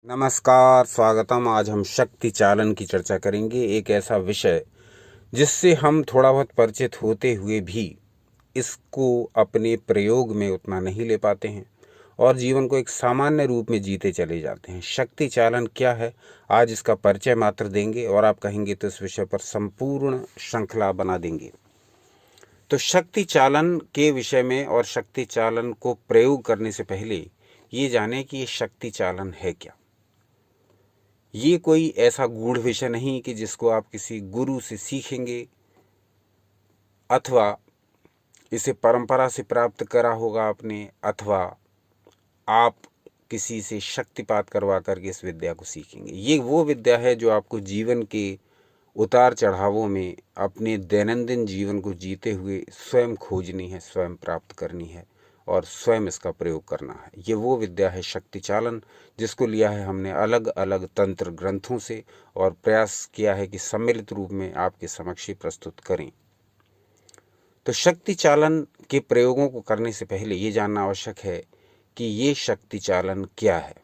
नमस्कार, स्वागतम। आज हम शक्ति चालन की चर्चा करेंगे। एक ऐसा विषय जिससे हम थोड़ा बहुत परिचित होते हुए भी इसको अपने प्रयोग में उतना नहीं ले पाते हैं और जीवन को एक सामान्य रूप में जीते चले जाते हैं। शक्ति चालन क्या है, आज इसका परिचय मात्र देंगे और आप कहेंगे तो इस विषय पर संपूर्ण श्रृंखला बना देंगे। तो शक्ति चालन के विषय में और शक्ति चालन को प्रयोग करने से पहले ये जाने कि ये शक्ति चालन है क्या। ये कोई ऐसा गूढ़ विषय नहीं कि जिसको आप किसी गुरु से सीखेंगे अथवा इसे परंपरा से प्राप्त करा होगा आपने, अथवा आप किसी से शक्तिपात करवा करके इस विद्या को सीखेंगे। ये वो विद्या है जो आपको जीवन के उतार चढ़ावों में अपने दैनंदिन जीवन को जीते हुए स्वयं खोजनी है, स्वयं प्राप्त करनी है और स्वयं इसका प्रयोग करना है। ये वो विद्या है शक्ति चालन, जिसको लिया है हमने अलग अलग तंत्र ग्रंथों से और प्रयास किया है कि सम्मिलित रूप में आपके समक्ष प्रस्तुत करें। तो शक्ति चालन के प्रयोगों को करने से पहले ये जानना आवश्यक है कि ये शक्ति चालन क्या है।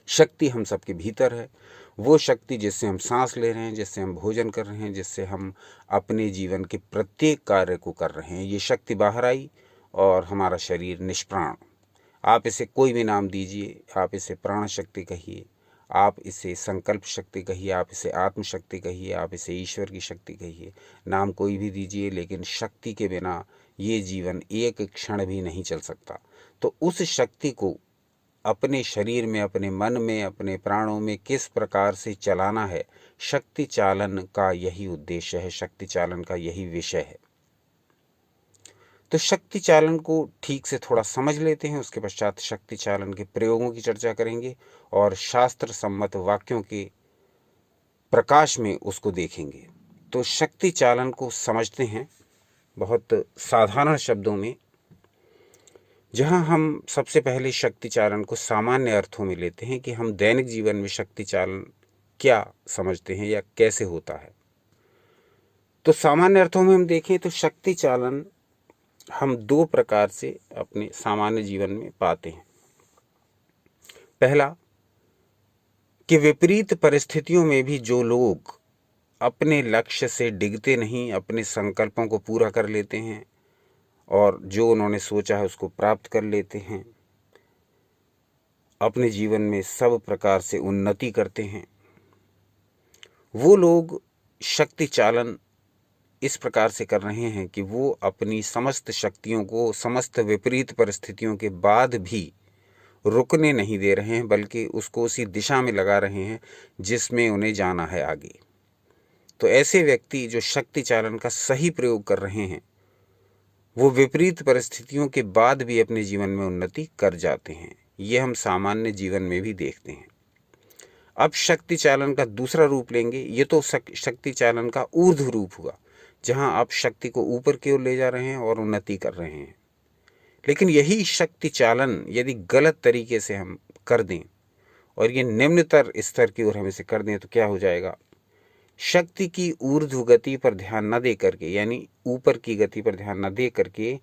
शक्ति हम सबके भीतर है, वो शक्ति जिससे हम सांस ले रहे हैं, जिससे हम भोजन कर रहे हैं, जिससे हम अपने जीवन के प्रत्येक कार्य को कर रहे हैं। ये शक्ति बाहर आई और हमारा शरीर निष्प्राण, आप इसे कोई भी नाम दीजिए, आप इसे प्राण शक्ति कहिए, आप इसे संकल्प शक्ति कहिए, आप इसे आत्म शक्ति कहिए, आप इसे ईश्वर की शक्ति कहिए, नाम कोई भी दीजिए, लेकिन शक्ति के बिना ये जीवन एक क्षण भी नहीं चल सकता। तो उस शक्ति को अपने शरीर में, अपने मन में, अपने प्राणों में किस प्रकार से चलाना है, शक्ति चालन का यही उद्देश्य है, शक्ति चालन का यही विषय है। तो शक्ति चालन को ठीक से थोड़ा समझ लेते हैं, उसके पश्चात शक्ति चालन के प्रयोगों की चर्चा करेंगे और शास्त्र सम्मत वाक्यों के प्रकाश में उसको देखेंगे। तो शक्ति चालन को समझते हैं बहुत साधारण शब्दों में, जहां हम सबसे पहले शक्ति चालन को सामान्य अर्थों में लेते हैं कि हम दैनिक जीवन में शक्ति चालन क्या समझते हैं या कैसे होता है। तो सामान्य अर्थों में हम देखें तो शक्ति चालन हम दो प्रकार से अपने सामान्य जीवन में पाते हैं। पहला कि विपरीत परिस्थितियों में भी जो लोग अपने लक्ष्य से डिगते नहीं, अपने संकल्पों को पूरा कर लेते हैं और जो उन्होंने सोचा है उसको प्राप्त कर लेते हैं, अपने जीवन में सब प्रकार से उन्नति करते हैं, वो लोग शक्ति चालन इस प्रकार से कर रहे हैं कि वो अपनी समस्त शक्तियों को समस्त विपरीत परिस्थितियों के बाद भी रुकने नहीं दे रहे हैं, बल्कि उसको उसी दिशा में लगा रहे हैं जिसमें उन्हें जाना है आगे। तो ऐसे व्यक्ति जो शक्ति चालन का सही प्रयोग कर रहे हैं, वो विपरीत परिस्थितियों के बाद भी अपने जीवन में उन्नति कर जाते हैं। ये हम सामान्य जीवन में भी देखते हैं। अब शक्ति चालन का दूसरा रूप लेंगे। ये तो शक्ति चालन का ऊर्ध्व रूप हुआ, जहां आप शक्ति को ऊपर की ओर ले जा रहे हैं और उन्नति कर रहे हैं। लेकिन यही शक्ति चालन यदि गलत तरीके से हम कर दें और ये निम्नतर स्तर की ओर हम इसे कर दें तो क्या हो जाएगा। शक्ति की ऊर्ध्व गति पर ध्यान न दे करके, यानी ऊपर की गति पर ध्यान न दे करके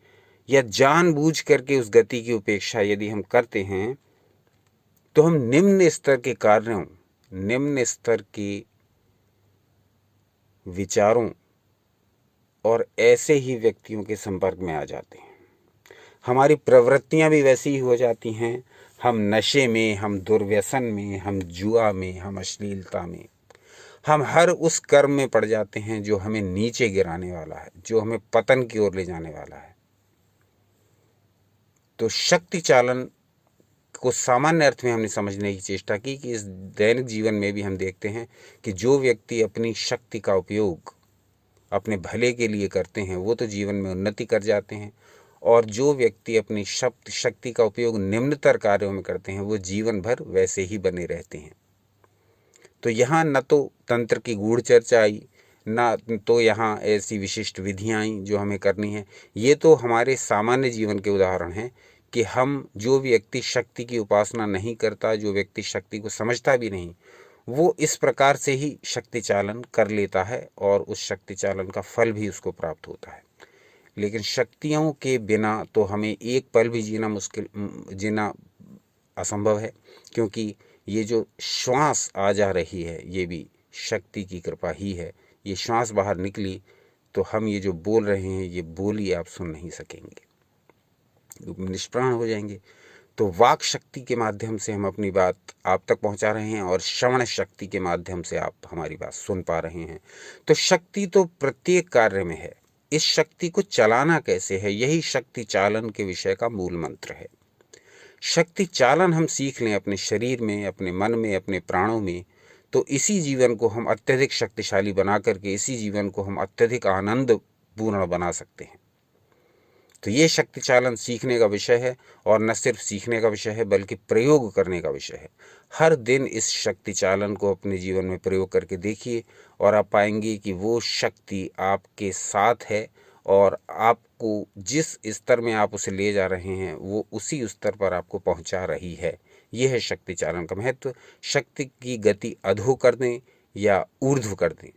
या जानबूझ करके उस गति की उपेक्षा यदि हम करते हैं, तो हम निम्न स्तर के कार्यों, निम्न स्तर के विचारों और ऐसे ही व्यक्तियों के संपर्क में आ जाते हैं। हमारी प्रवृत्तियां भी वैसी ही हो जाती हैं। हम नशे में, हम दुर्व्यसन में, हम जुआ में, हम अश्लीलता में, हम हर उस कर्म में पड़ जाते हैं जो हमें नीचे गिराने वाला है, जो हमें पतन की ओर ले जाने वाला है। तो शक्ति चालन को सामान्य अर्थ में हमने समझने की चेष्टा की कि इस दैनिक जीवन में भी हम देखते हैं कि जो व्यक्ति अपनी शक्ति का उपयोग अपने भले के लिए करते हैं वो तो जीवन में उन्नति कर जाते हैं, और जो व्यक्ति अपनी शक्ति का उपयोग निम्नतर कार्यों में करते हैं वो जीवन भर वैसे ही बने रहते हैं। तो यहाँ न तो तंत्र की गूढ़ चर्चा आई, न तो यहाँ ऐसी विशिष्ट विधियाँ आई जो हमें करनी है। ये तो हमारे सामान्य जीवन के उदाहरण हैं कि हम, जो व्यक्ति शक्ति की उपासना नहीं करता, जो व्यक्ति शक्ति को समझता भी नहीं, वो इस प्रकार से ही शक्ति चालन कर लेता है और उस शक्ति चालन का फल भी उसको प्राप्त होता है। लेकिन शक्तियों के बिना तो हमें एक पल भी जीना असंभव है, क्योंकि ये जो श्वास आ जा रही है ये भी शक्ति की कृपा ही है। ये श्वास बाहर निकली तो हम ये जो बोल रहे हैं ये बोली आप सुन नहीं सकेंगे, निष्प्राण हो जाएंगे। तो वाक शक्ति के माध्यम से हम अपनी बात आप तक पहुंचा रहे हैं और श्रवण शक्ति के माध्यम से आप हमारी बात सुन पा रहे हैं। तो शक्ति तो प्रत्येक कार्य में है, इस शक्ति को चलाना कैसे है, यही शक्ति चालन के विषय का मूल मंत्र है। शक्ति चालन हम सीख लें अपने शरीर में, अपने मन में, अपने प्राणों में, तो इसी जीवन को हम अत्यधिक शक्तिशाली बना करके इसी जीवन को हम अत्यधिक आनंद पूर्ण बना सकते हैं। तो ये शक्ति चालन सीखने का विषय है, और न सिर्फ सीखने का विषय है बल्कि प्रयोग करने का विषय है। हर दिन इस शक्ति चालन को अपने जीवन में प्रयोग करके देखिए और आप पाएंगे कि वो शक्ति आपके साथ है और आपको जिस स्तर में आप उसे ले जा रहे हैं वो उसी स्तर पर आपको पहुंचा रही है। यह है शक्ति चालन का महत्व। शक्ति की गति अधो कर दें या ऊर्ध्व कर दें,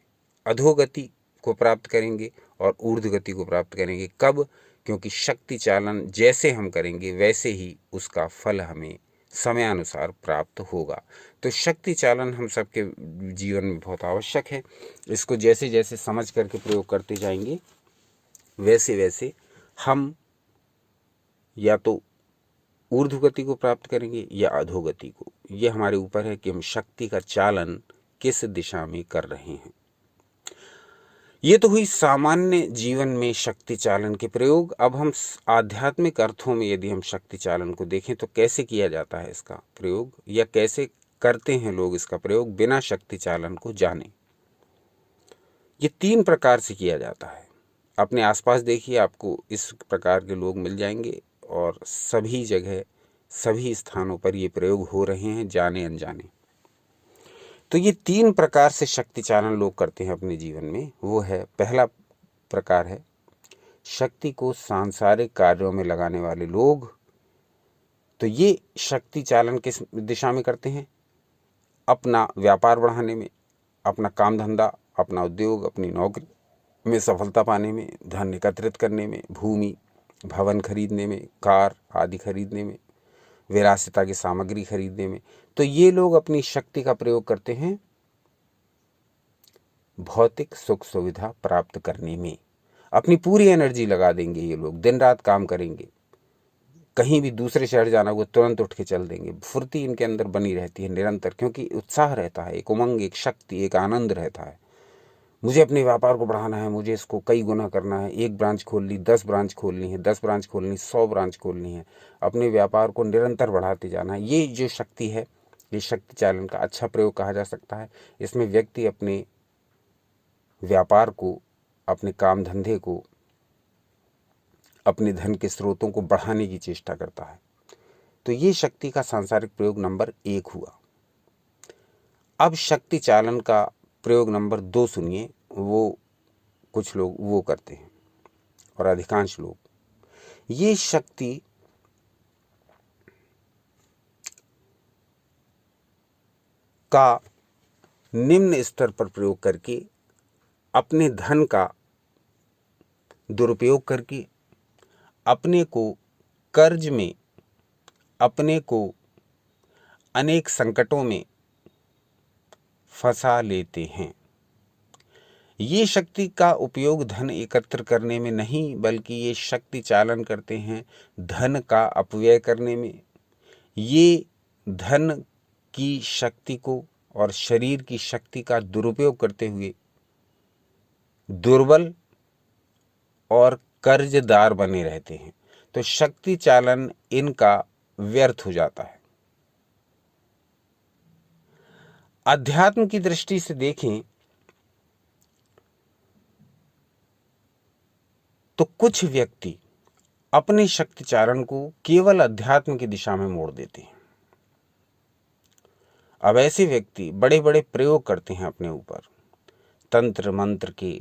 अधोगति को प्राप्त करेंगे और ऊर्ध्व गति को प्राप्त करेंगे। कब? क्योंकि शक्ति चालन जैसे हम करेंगे वैसे ही उसका फल हमें समयानुसार प्राप्त होगा। तो शक्ति चालन हम सबके जीवन में बहुत आवश्यक है। इसको जैसे जैसे समझ करके प्रयोग करते जाएंगे वैसे वैसे हम या तो ऊर्ध्व गति को प्राप्त करेंगे या अधोगति को। ये हमारे ऊपर है कि हम शक्ति का चालन किस दिशा में कर रहे हैं। ये तो हुई सामान्य जीवन में शक्ति चालन के प्रयोग। अब हम आध्यात्मिक अर्थों में यदि हम शक्ति चालन को देखें तो कैसे किया जाता है इसका प्रयोग, या कैसे करते हैं लोग इसका प्रयोग बिना शक्ति चालन को जाने। ये 3 प्रकार से किया जाता है। अपने आसपास देखिए, आपको इस प्रकार के लोग मिल जाएंगे और सभी जगह सभी स्थानों पर ये प्रयोग हो रहे हैं, जाने अनजाने। तो ये 3 प्रकार से शक्ति चालन लोग करते हैं अपने जीवन में। वो है, पहला प्रकार है शक्ति को सांसारिक कार्यों में लगाने वाले लोग। तो ये शक्ति चालन किस दिशा में करते हैं? अपना व्यापार बढ़ाने में, अपना काम धंधा, अपना उद्योग, अपनी नौकरी में सफलता पाने में, धन एकत्रित करने में, भूमि भवन खरीदने में, कार आदि खरीदने में, विरासता की सामग्री खरीदने में। तो ये लोग अपनी शक्ति का प्रयोग करते हैं भौतिक सुख सुविधा प्राप्त करने में। अपनी पूरी एनर्जी लगा देंगे ये लोग, दिन रात काम करेंगे। कहीं भी दूसरे शहर जाना हुआ तुरंत उठ के चल देंगे। फुर्ती इनके अंदर बनी रहती है निरंतर, क्योंकि उत्साह रहता है, एक उमंग, एक शक्ति, एक आनंद रहता है। मुझे अपने व्यापार को बढ़ाना है, मुझे इसको कई गुना करना है। 1 ब्रांच खोल ली, 10 ब्रांच खोलनी है, 10 ब्रांच खोलनी, 100 ब्रांच खोलनी है। अपने व्यापार को निरंतर बढ़ाते जाना है। ये जो शक्ति है, ये शक्ति चालन का अच्छा प्रयोग कहा जा सकता है। इसमें व्यक्ति अपने व्यापार को, अपने काम धंधे को, अपने धन के स्रोतों को बढ़ाने की चेष्टा करता है। तो ये शक्ति का सांसारिक प्रयोग नंबर 1 हुआ। अब शक्ति चालन का प्रयोग नंबर 2 सुनिए। वो कुछ लोग वो करते हैं और अधिकांश लोग ये शक्ति का निम्न स्तर पर प्रयोग करके अपने धन का दुरुपयोग करके अपने को कर्ज में, अपने को अनेक संकटों में फंसा लेते हैं। ये शक्ति का उपयोग धन एकत्र करने में नहीं, बल्कि ये शक्ति चालन करते हैं धन का अपव्यय करने में। ये धन की शक्ति को और शरीर की शक्ति का दुरुपयोग करते हुए दुर्बल और कर्जदार बने रहते हैं। तो शक्ति चालन इनका व्यर्थ हो जाता है। अध्यात्म की दृष्टि से देखें तो कुछ व्यक्ति अपने शक्ति चालन को केवल अध्यात्म की दिशा में मोड़ देते हैं। अब ऐसे व्यक्ति बड़े बड़े प्रयोग करते हैं अपने ऊपर, तंत्र मंत्र के,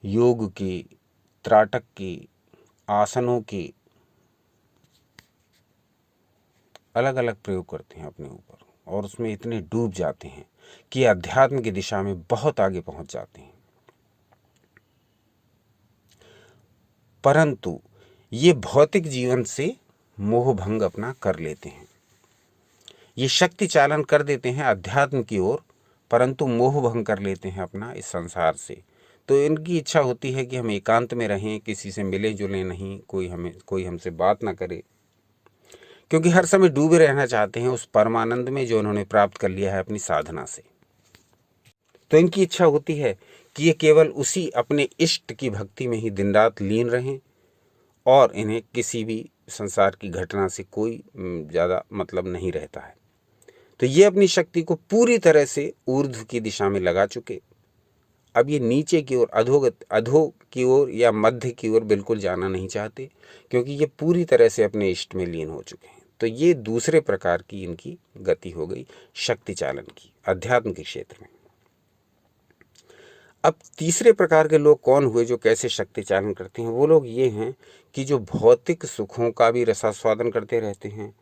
योग के, त्राटक के, आसनों के, अलग अलग प्रयोग करते हैं अपने ऊपर और उसमें इतने डूब जाते हैं कि अध्यात्म की दिशा में बहुत आगे पहुंच जाते हैं। परंतु ये भौतिक जीवन से मोह भंग अपना कर लेते हैं। ये शक्ति चालन कर देते हैं अध्यात्म की ओर, परंतु मोह भंग कर लेते हैं अपना इस संसार से। तो इनकी इच्छा होती है कि हम एकांत में रहें, किसी से मिलें जुलें नहीं, कोई हमसे बात ना करे, क्योंकि हर समय डूबे रहना चाहते हैं उस परमानंद में जो उन्होंने प्राप्त कर लिया है अपनी साधना से। तो इनकी इच्छा होती है कि ये केवल उसी अपने इष्ट की भक्ति में ही दिन रात लीन रहें और इन्हें किसी भी संसार की घटना से कोई ज़्यादा मतलब नहीं रहता है। तो ये अपनी शक्ति को पूरी तरह से ऊर्ध्व की दिशा में लगा चुके, अब ये नीचे की ओर अधो की ओर या मध्य की ओर बिल्कुल जाना नहीं चाहते, क्योंकि ये पूरी तरह से अपने इष्ट में लीन हो चुके हैं। तो ये दूसरे प्रकार की इनकी गति हो गई शक्ति चालन की, अध्यात्म के क्षेत्र में। अब तीसरे प्रकार के लोग कौन हुए जो कैसे शक्ति चालन करते हैं? वो लोग ये हैं कि जो भौतिक सुखों का भी रसास्वादन करते रहते हैं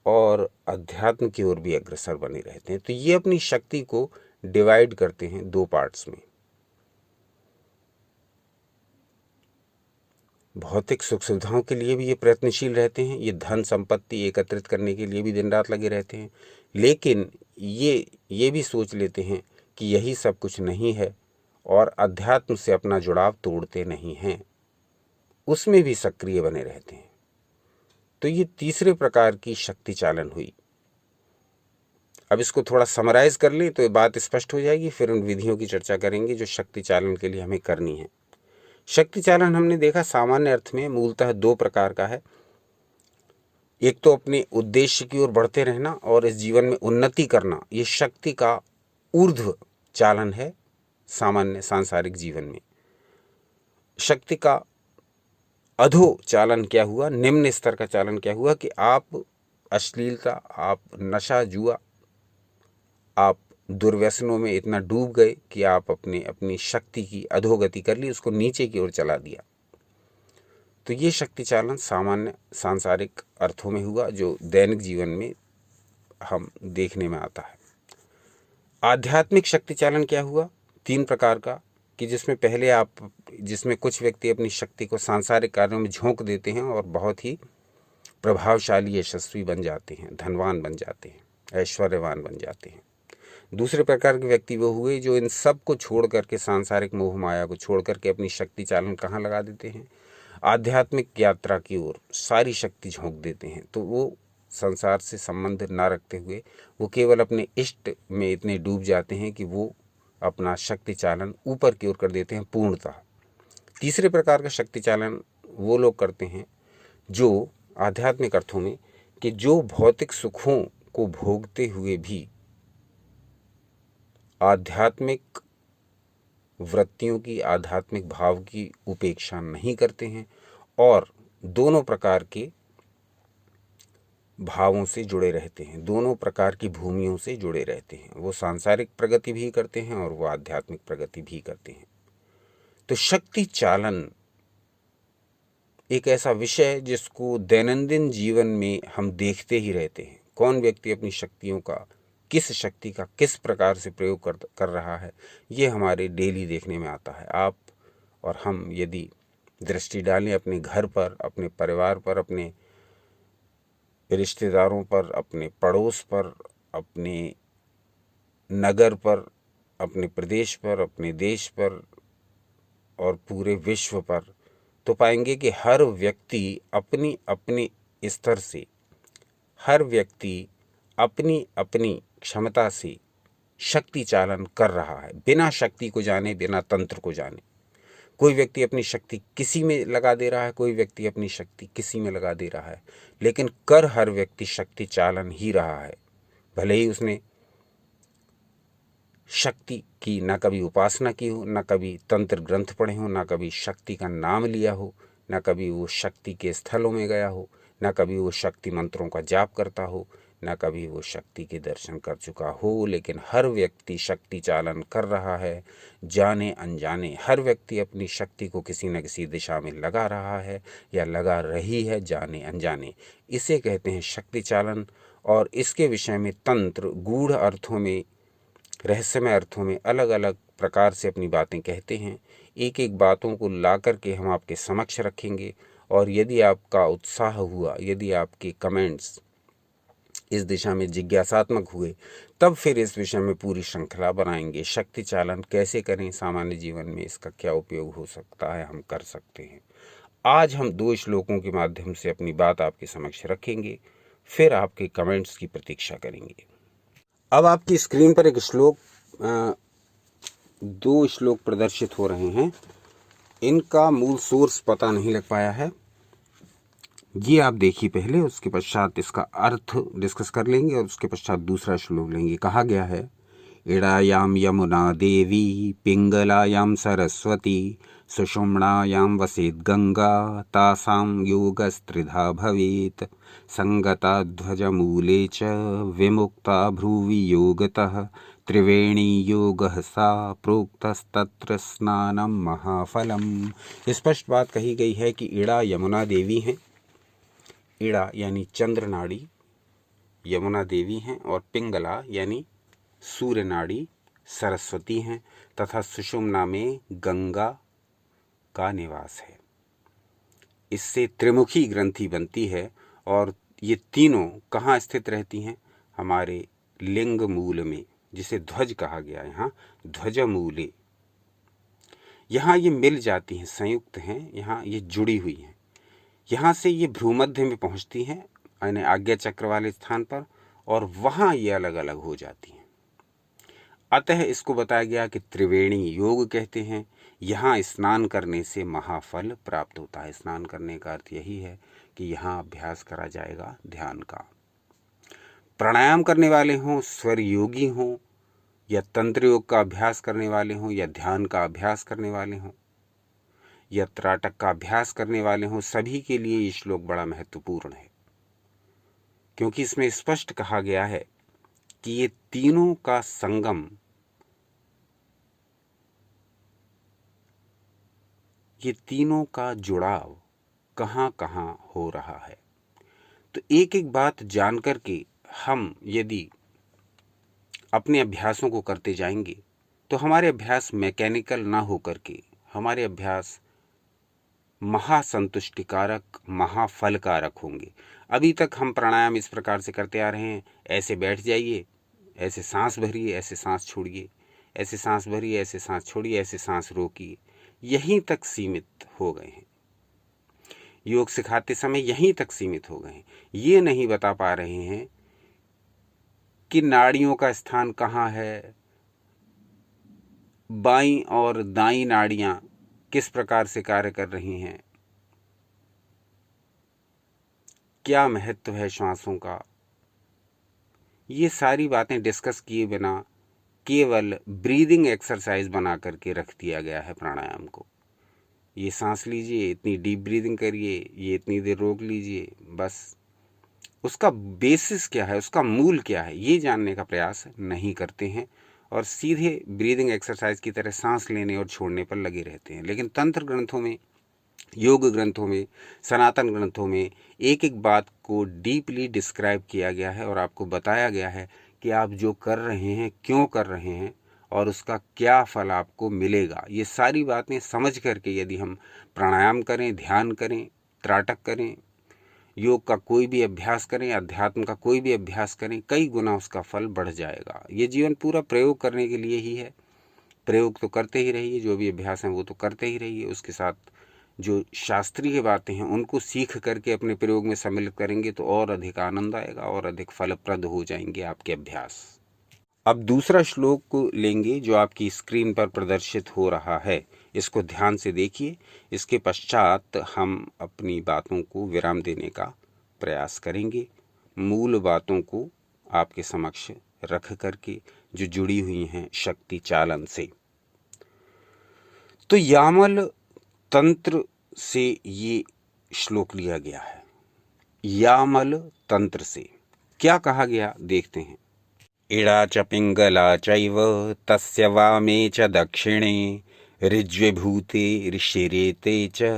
और अध्यात्म की ओर भी अग्रसर बने रहते हैं। तो ये अपनी शक्ति को डिवाइड करते हैं दो पार्ट्स में। भौतिक सुख सुविधाओं के लिए भी ये प्रयत्नशील रहते हैं, ये धन संपत्ति एकत्रित करने के लिए भी दिन रात लगे रहते हैं, लेकिन ये भी सोच लेते हैं कि यही सब कुछ नहीं है और अध्यात्म से अपना जुड़ाव तोड़ते नहीं हैं, उसमें भी सक्रिय बने रहते हैं। तो ये तीसरे प्रकार की शक्ति चालन हुई। अब इसको थोड़ा समराइज कर लें तो ये बात स्पष्ट हो जाएगी, फिर उन विधियों की चर्चा करेंगे जो शक्ति चालन के लिए हमें करनी है। शक्ति चालन हमने देखा सामान्य अर्थ में मूलतः दो प्रकार का है। एक तो अपने उद्देश्य की ओर बढ़ते रहना और इस जीवन में उन्नति करना, ये शक्ति का ऊर्ध्व चालन है सामान्य सांसारिक जीवन में। शक्ति का अधो चालन क्या हुआ, निम्न स्तर का चालन क्या हुआ कि आप अश्लीलता, आप नशा जुआ, आप दुर्व्यसनों में इतना डूब गए कि आप अपनी शक्ति की अधोगति कर ली, उसको नीचे की ओर चला दिया। तो ये शक्ति चालन सामान्य सांसारिक अर्थों में हुआ जो दैनिक जीवन में हम देखने में आता है। आध्यात्मिक शक्ति चालन क्या हुआ? तीन प्रकार का, कि जिसमें कुछ व्यक्ति अपनी शक्ति को सांसारिक कार्यों में झोंक देते हैं और बहुत ही प्रभावशाली यशस्वी बन जाते हैं, धनवान बन जाते हैं, ऐश्वर्यवान बन जाते हैं। दूसरे प्रकार के व्यक्ति वो हुए जो इन सब को छोड़ करके, सांसारिक मोह माया को छोड़ करके अपनी शक्ति चालन कहाँ लगा देते हैं? आध्यात्मिक यात्रा की ओर सारी शक्ति झोंक देते हैं। तो वो संसार से संबंध ना रखते हुए वो केवल अपने इष्ट में इतने डूब जाते हैं कि वो अपना शक्ति चालन ऊपर की ओर कर देते हैं पूर्णतः। तीसरे प्रकार का शक्ति चालन वो लोग करते हैं जो आध्यात्मिक अर्थों में, कि जो भौतिक सुखों को भोगते हुए भी आध्यात्मिक वृत्तियों की, आध्यात्मिक भाव की उपेक्षा नहीं करते हैं और दोनों प्रकार के भावों से जुड़े रहते हैं, दोनों प्रकार की भूमियों से जुड़े रहते हैं। वो सांसारिक प्रगति भी करते हैं और वो आध्यात्मिक प्रगति भी करते हैं। तो शक्ति चालन एक ऐसा विषय है जिसको दैनंदिन जीवन में हम देखते ही रहते हैं। कौन व्यक्ति अपनी शक्तियों का, किस शक्ति का किस प्रकार से प्रयोग कर रहा है, ये हमारे डेली देखने में आता है। आप और हम यदि दृष्टि डालें अपने घर पर, अपने परिवार पर, अपने रिश्तेदारों पर, अपने पड़ोस पर, अपने नगर पर, अपने प्रदेश पर, अपने देश पर और पूरे विश्व पर, तो पाएंगे कि हर व्यक्ति अपनी अपनी स्तर से, हर व्यक्ति अपनी अपनी क्षमता से शक्ति चालन कर रहा है, बिना शक्ति को जाने, बिना तंत्र को जाने। कोई व्यक्ति अपनी शक्ति किसी में लगा दे रहा है, कोई व्यक्ति अपनी शक्ति किसी में लगा दे रहा है, लेकिन कर हर व्यक्ति शक्ति चालन ही रहा है। भले ही उसने शक्ति की ना कभी उपासना की हो, ना कभी तंत्र ग्रंथ पढ़े हो, ना कभी शक्ति का नाम लिया हो, ना कभी वो शक्ति के स्थलों में गया हो, ना कभी वो शक्ति मंत्रों का जाप करता हो, ना कभी वो शक्ति के दर्शन कर चुका हो, लेकिन हर व्यक्ति शक्ति चालन कर रहा है, जाने अनजाने। हर व्यक्ति अपनी शक्ति को किसी न किसी दिशा में लगा रहा है या लगा रही है, जाने अनजाने। इसे कहते हैं शक्ति चालन। और इसके विषय में तंत्र गूढ़ अर्थों में, रहस्यमय अर्थों में अलग अलग प्रकार से अपनी बातें कहते हैं। एक एक बातों को ला करके हम आपके समक्ष रखेंगे और यदि आपका उत्साह हुआ, यदि आपके कमेंट्स इस दिशा में जिज्ञासात्मक हुए, तब फिर इस विषय में पूरी श्रृंखला बनाएंगे। शक्ति चालन कैसे करें सामान्य जीवन में, इसका क्या उपयोग हो सकता है, हम कर सकते हैं। आज हम 2 श्लोकों के माध्यम से अपनी बात आपके समक्ष रखेंगे, फिर आपके कमेंट्स की प्रतीक्षा करेंगे। अब आपकी स्क्रीन पर एक श्लोक 2 श्लोक प्रदर्शित हो रहे हैं। इनका मूल सोर्स पता नहीं लग पाया है, ये आप देखिए पहले, उसके पश्चात इसका अर्थ डिस्कस कर लेंगे और उसके पश्चात दूसरा श्लोक लेंगे। कहा गया है, इड़ायाम यमुना देवी पिंगलायाम सरस्वती सुषुम्नायां वसेत् गंगा तासां योगस्त्रिधा भवेत् संगता ध्वजमूले च विमुक्ता भ्रुवि योगतः त्रिवेणी योगः सा प्रोक्तस्तत्र स्नानं महाफलम। स्पष्ट बात कही गई है कि इड़ा यमुना देवी हैं। इड़ा यानी चंद्र नाड़ी यमुना देवी हैं, और पिंगला यानी सूर्य नाड़ी सरस्वती हैं, तथा सुषुम्ना में गंगा का निवास है। इससे त्रिमुखी ग्रंथि बनती है, और ये तीनों कहाँ स्थित रहती हैं? हमारे लिंग मूल में, जिसे ध्वज कहा गया है, यहाँ ध्वज मूले। यहाँ ये मिल जाती हैं, संयुक्त हैं, यहाँ ये जुड़ी हुई हैं। यहाँ से ये भ्रूमध्य में पहुँचती हैं, यानी आज्ञा चक्र वाले स्थान पर, और वहाँ ये अलग अलग हो जाती हैं। अतः इसको बताया गया कि त्रिवेणी योग कहते हैं। यहाँ स्नान करने से महाफल प्राप्त होता है। स्नान करने का अर्थ यही है कि यहाँ अभ्यास करा जाएगा ध्यान का। प्राणायाम करने वाले हों, स्वर योगी हों, या तंत्र योग का अभ्यास करने वाले हों, या ध्यान का अभ्यास करने वाले हों, या त्राटक का अभ्यास करने वाले हों, सभी के लिए ये श्लोक बड़ा महत्वपूर्ण है, क्योंकि इसमें स्पष्ट कहा गया है कि ये तीनों का संगम, ये तीनों का जुड़ाव कहाँ कहाँ हो रहा है। तो एक एक बात जान करके हम यदि अपने अभ्यासों को करते जाएंगे तो हमारे अभ्यास मैकेनिकल ना हो करके हमारे अभ्यास महासंतुष्टिकारक, महाफलकारक होंगे। अभी तक हम प्राणायाम इस प्रकार से करते आ रहे हैं, ऐसे बैठ जाइए, ऐसे सांस भरिए, ऐसे सांस छोड़िए, ऐसे सांस भरिए, ऐसे सांस छोड़िए, ऐसे सांस रोकिए, यहीं तक सीमित हो गए हैं। योग सिखाते समय यहीं तक सीमित हो गए हैं। ये नहीं बता पा रहे हैं कि नाड़ियों का स्थान कहाँ है, बाईं और दाईं नाड़ियां किस प्रकार से कार्य कर रही हैं, क्या महत्व है श्वासों का। ये सारी बातें डिस्कस किए बिना केवल ब्रीदिंग एक्सरसाइज बना करके रख दिया गया है प्राणायाम को। ये सांस लीजिए, इतनी डीप ब्रीदिंग करिए, ये इतनी देर रोक लीजिए, बस उसका बेसिस क्या है, उसका मूल क्या है, ये जानने का प्रयास नहीं करते हैं और सीधे ब्रीदिंग एक्सरसाइज की तरह सांस लेने और छोड़ने पर लगे रहते हैं। लेकिन तंत्र ग्रंथों में, योग ग्रंथों में, सनातन ग्रंथों में एक एक बात को डीपली डिस्क्राइब किया गया है और आपको बताया गया है कि आप जो कर रहे हैं क्यों कर रहे हैं और उसका क्या फल आपको मिलेगा। ये सारी बातें समझ करके यदि हम प्राणायाम करें, ध्यान करें, त्राटक करें, योग का कोई भी अभ्यास करें, अध्यात्म का कोई भी अभ्यास करें, कई गुना उसका फल बढ़ जाएगा। ये जीवन पूरा प्रयोग करने के लिए ही है। प्रयोग तो करते ही रहिए, जो भी अभ्यास हैं वो तो करते ही रहिए। उसके साथ जो शास्त्रीय बातें हैं उनको सीख करके अपने प्रयोग में सम्मिलित करेंगे तो और अधिक आनंद आएगा और अधिक फलप्रद हो जाएंगे आपके अभ्यास। अब दूसरा श्लोक को लेंगे जो आपकी स्क्रीन पर प्रदर्शित हो रहा है, इसको ध्यान से देखिए। इसके पश्चात हम अपनी बातों को विराम देने का प्रयास करेंगे, मूल बातों को आपके समक्ष रख करके जो जुड़ी हुई हैं शक्ति चालन से। तो यामल तंत्र से ये श्लोक लिया गया है। यामल तंत्र से क्या कहा गया देखते हैं। इड़ा च पिंगला चैव तस्य वामे च दक्षिणे ऋज्विभूते ऋषिरेते च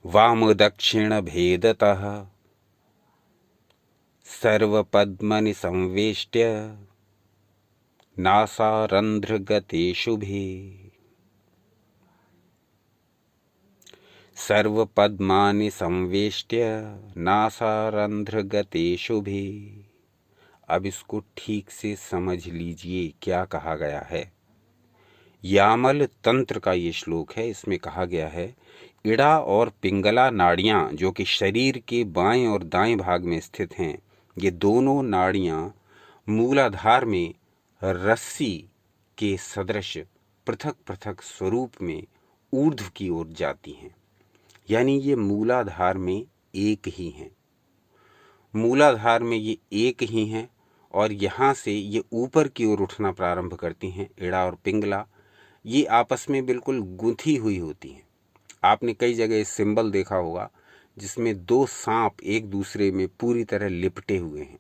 वाम दक्षिण भेदतः सर्वपद्मनि संवेष्ट्य नासारंध्र गते शुभे। सर्वपद्मानि संवेष्ट्य नासारंध्रगते शुभे। अब इसको ठीक से समझ लीजिए क्या कहा गया है। यामल तंत्र का ये श्लोक है। इसमें कहा गया है, इड़ा और पिंगला नाड़ियाँ जो कि शरीर के बाएं और दाएं भाग में स्थित हैं, ये दोनों नाड़ियाँ मूलाधार में रस्सी के सदृश पृथक पृथक स्वरूप में ऊर्ध्व की ओर जाती हैं। यानी ये मूलाधार में एक ही हैं, मूलाधार में ये एक ही हैं और यहाँ से ये ऊपर की ओर उठना प्रारंभ करती हैं। इड़ा और पिंगला ये आपस में बिल्कुल गुंथी हुई होती हैं। आपने कई जगह सिंबल देखा होगा जिसमें दो सांप एक दूसरे में पूरी तरह लिपटे हुए हैं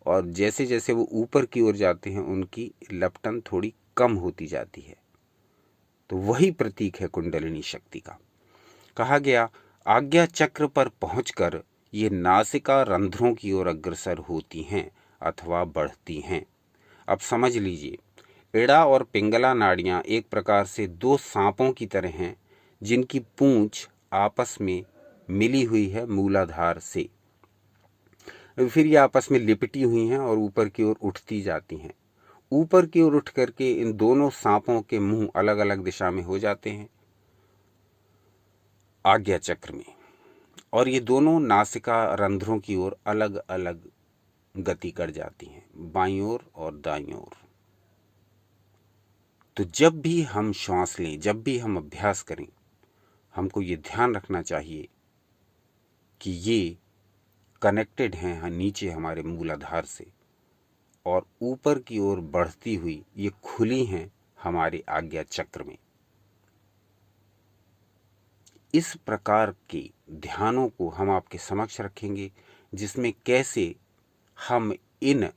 और जैसे जैसे वो ऊपर की ओर जाते हैं उनकी लपटन थोड़ी कम होती जाती है। तो वही प्रतीक है कुंडलिनी शक्ति का। कहा गया, आज्ञा चक्र पर पहुंचकर ये नासिका रंध्रों की ओर अग्रसर होती हैं अथवा बढ़ती हैं। अब समझ लीजिए, इड़ा और पिंगला नाड़ियाँ एक प्रकार से दो सांपों की तरह हैं जिनकी पूंछ आपस में मिली हुई है मूलाधार से। फिर ये आपस में लिपटी हुई हैं और ऊपर की ओर उठती जाती हैं। ऊपर की ओर उठ करके इन दोनों सांपों के मुंह अलग अलग दिशा में हो जाते हैं आज्ञा चक्र में, और ये दोनों नासिका रंध्रों की ओर अलग अलग गति कर जाती हैं, बाईं ओर और दाईं ओर। तो जब भी हम श्वास लें, जब भी हम अभ्यास करें, हमको ये ध्यान रखना चाहिए कि ये कनेक्टेड हैं नीचे हमारे मूलाधार से और ऊपर की ओर बढ़ती हुई ये खुली हैं हमारे आज्ञा चक्र में। इस प्रकार के ध्यानों को हम आपके समक्ष रखेंगे जिसमें कैसे हम इन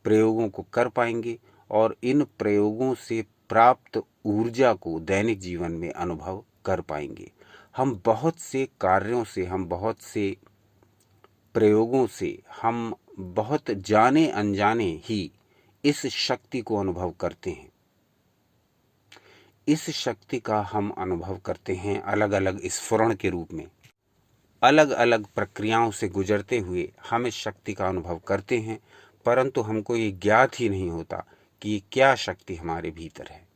प्रयोगों को कर पाएंगे और इन प्रयोगों से प्राप्त ऊर्जा को दैनिक जीवन में अनुभव कर पाएंगे। हम बहुत से कार्यों से, हम बहुत से प्रयोगों से, हम बहुत जाने अनजाने ही इस शक्ति को अनुभव करते हैं। इस शक्ति का हम अनुभव करते हैं अलग अलग स्फुरण के रूप में, अलग अलग प्रक्रियाओं से गुजरते हुए हम इस शक्ति का अनुभव करते हैं, परंतु हमको ये ज्ञात ही नहीं होता कि ये क्या शक्ति हमारे भीतर है।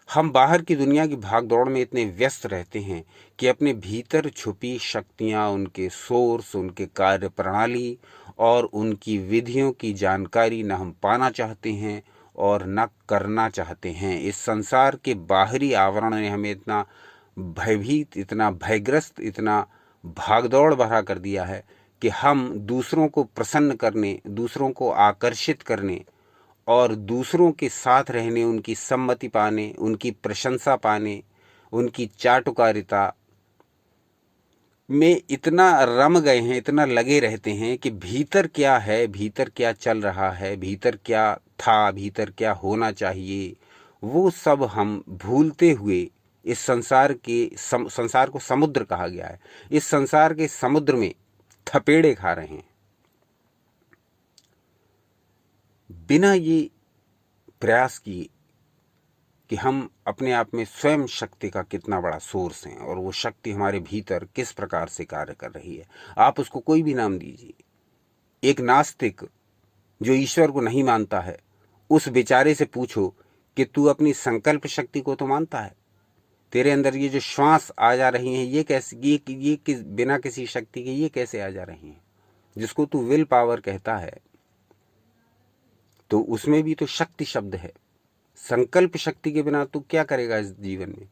हम बाहर की दुनिया की भागदौड़ में इतने व्यस्त रहते हैं कि अपने भीतर छुपी शक्तियाँ, उनके सोर्स, उनके कार्य प्रणाली और उनकी विधियों की जानकारी न हम पाना चाहते हैं और न करना चाहते हैं। इस संसार के बाहरी आवरण ने हमें इतना भयभीत, इतना भयग्रस्त, इतना भागदौड़ भरा कर दिया है कि हम दूसरों को प्रसन्न करने, दूसरों को आकर्षित करने और दूसरों के साथ रहने, उनकी सम्मति पाने, उनकी प्रशंसा पाने, उनकी चाटुकारिता में इतना रम गए हैं, इतना लगे रहते हैं कि भीतर क्या है, भीतर क्या चल रहा है, भीतर क्या था, भीतर क्या होना चाहिए, वो सब हम भूलते हुए इस संसार को समुद्र कहा गया है, इस संसार के समुद्र में थपेड़े खा रहे हैं। बिना ये प्रयास किए कि हम अपने आप में स्वयं शक्ति का कितना बड़ा सोर्स हैं और वो शक्ति हमारे भीतर किस प्रकार से कार्य कर रही है। आप उसको कोई भी नाम दीजिए। एक नास्तिक जो ईश्वर को नहीं मानता है, उस बेचारे से पूछो कि तू अपनी संकल्प शक्ति को तो मानता है? तेरे अंदर ये जो श्वास आ जा रही हैं, ये कैसे, ये बिना किसी शक्ति के ये कैसे आ जा रही हैं? जिसको तू विल पावर कहता है, तो उसमें भी तो शक्ति शब्द है। संकल्प शक्ति के बिना तू क्या करेगा इस जीवन में?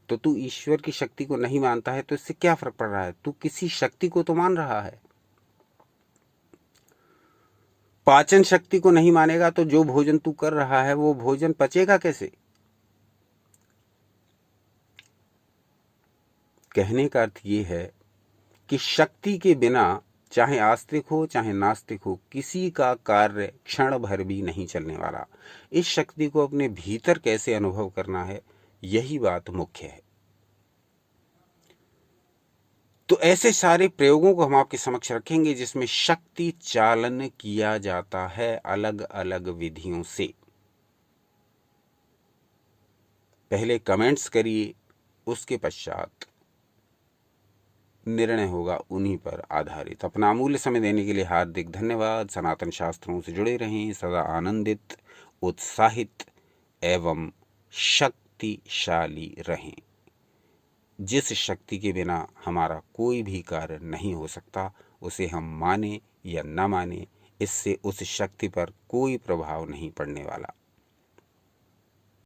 तो तू ईश्वर की शक्ति को नहीं मानता है तो इससे क्या फर्क पड़ रहा है? तू किसी शक्ति को तो मान रहा है। पाचन शक्ति को नहीं मानेगा तो जो भोजन तू कर रहा है वो भोजन पचेगा कैसे? कहने का अर्थ ये है कि शक्ति के बिना चाहे आस्तिक हो चाहे नास्तिक हो, किसी का कार्य क्षण भर भी नहीं चलने वाला। इस शक्ति को अपने भीतर कैसे अनुभव करना है, यही बात मुख्य है। तो ऐसे सारे प्रयोगों को हम आपके समक्ष रखेंगे जिसमें शक्ति चालन किया जाता है अलग अलग विधियों से। पहले कमेंट्स करिए, उसके पश्चात निर्णय होगा उन्हीं पर आधारित। अपना अमूल्य समय देने के लिए हार्दिक धन्यवाद। सनातन शास्त्रों से जुड़े रहें, सदा आनंदित, उत्साहित एवं शक्तिशाली रहें। जिस शक्ति के बिना हमारा कोई भी कार्य नहीं हो सकता, उसे हम माने या न माने, इससे उस शक्ति पर कोई प्रभाव नहीं पड़ने वाला।